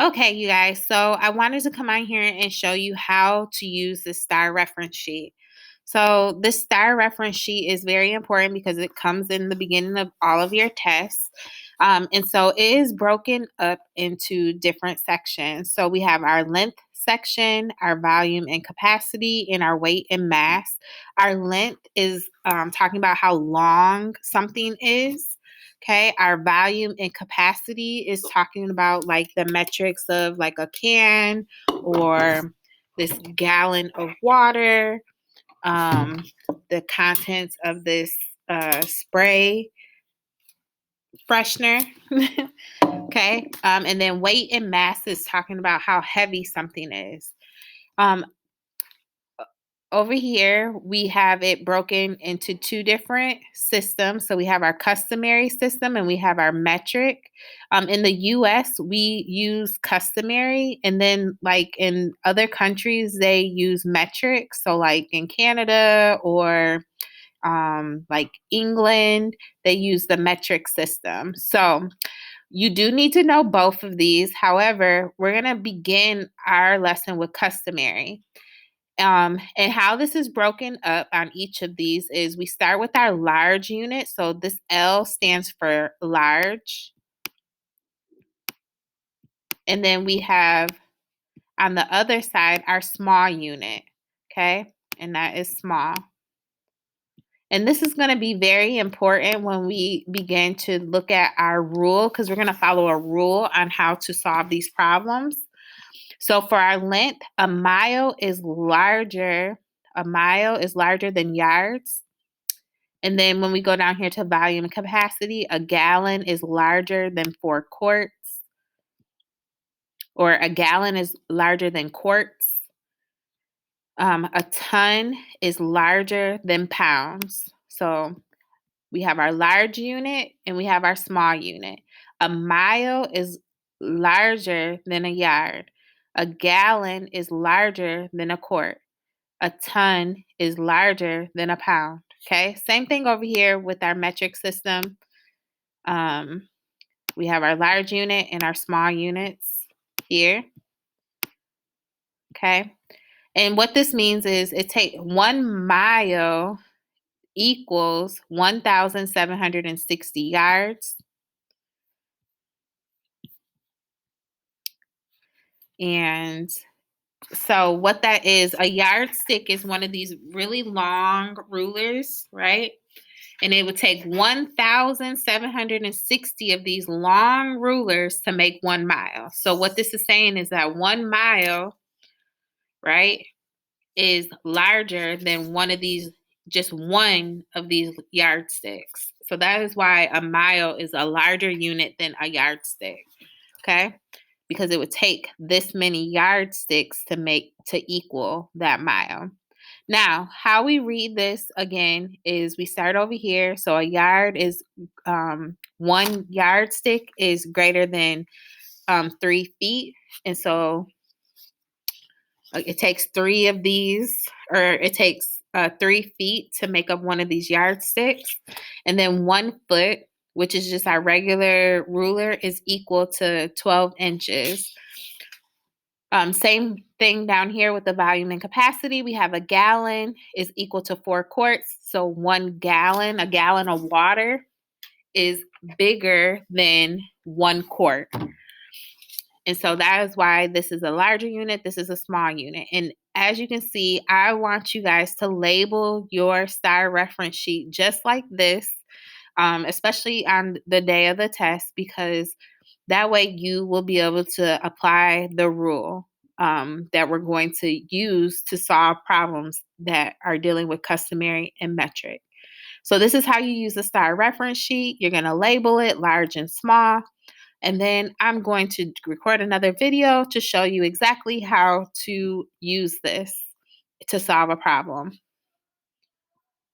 Okay, you guys. So I wanted to come on here and show you how to use the STAAR reference sheet. So this STAAR reference sheet is very important because it comes in the beginning of all of your tests. And so it is broken up into different sections. So we have our length section, our volume and capacity, and our weight and mass. Our length is talking about how long something is. Okay, our volume and capacity is talking about like the metrics of like a can or this gallon of water, um, the contents of this spray freshener. Okay, and then weight and mass is talking about how heavy something is. Um, Over here, we have it broken into two different systems. So we have our customary system and we have our metric. In the US, we use customary, and then like in other countries, they use metric. So, like in Canada or like England, they use the metric system. So, you do need to know both of these. However, we're going to begin our lesson with customary. And how this is broken up on each of these is we start with our large unit. So this L stands for large. And then we have on the other side our small unit. Okay. And that is small. And this is going to be very important when we begin to look at our rule because we're going to follow a rule on how to solve these problems. So for our length, a mile is larger. A mile is larger than yards. And then when we go down here to volume and capacity, a gallon is larger than 4 quarts, or a gallon is larger than quarts. A ton is larger than pounds. So we have our large unit and we have our small unit. A mile is larger than a yard. A gallon is larger than a quart. A ton is larger than a pound. Okay, same thing over here with our metric system. Um, we have our large unit and our small units here. Okay, and what this means is it takes 1 mile equals 1,760 yards. And so what that is, a yardstick is one of these really long rulers, right? And it would take 1,760 of these long rulers to make 1 mile. So what this is saying is that 1 mile, right, is larger than just one of these yardsticks. So that is why a mile is a larger unit than a yardstick. Okay? Because it would take this many yardsticks to equal that mile. Now, how we read this again is we start over here. So a yard is 1 yardstick is greater than 3 feet. And so it takes three of these, or it takes 3 feet to make up one of these yardsticks. And then 1 foot, which is just our regular ruler, is equal to 12 inches. Same thing down here with the volume and capacity. We have a gallon is equal to 4 quarts. So 1 gallon, a gallon of water is bigger than 1 quart. And so that is why this is a larger unit, this is a small unit. And as you can see, I want you guys to label your STAAR reference sheet just like this, especially on the day of the test, because that way you will be able to apply the rule that we're going to use to solve problems that are dealing with customary and metric. So this is how you use the STAAR reference sheet. You're going to label it large and small. And then I'm going to record another video to show you exactly how to use this to solve a problem.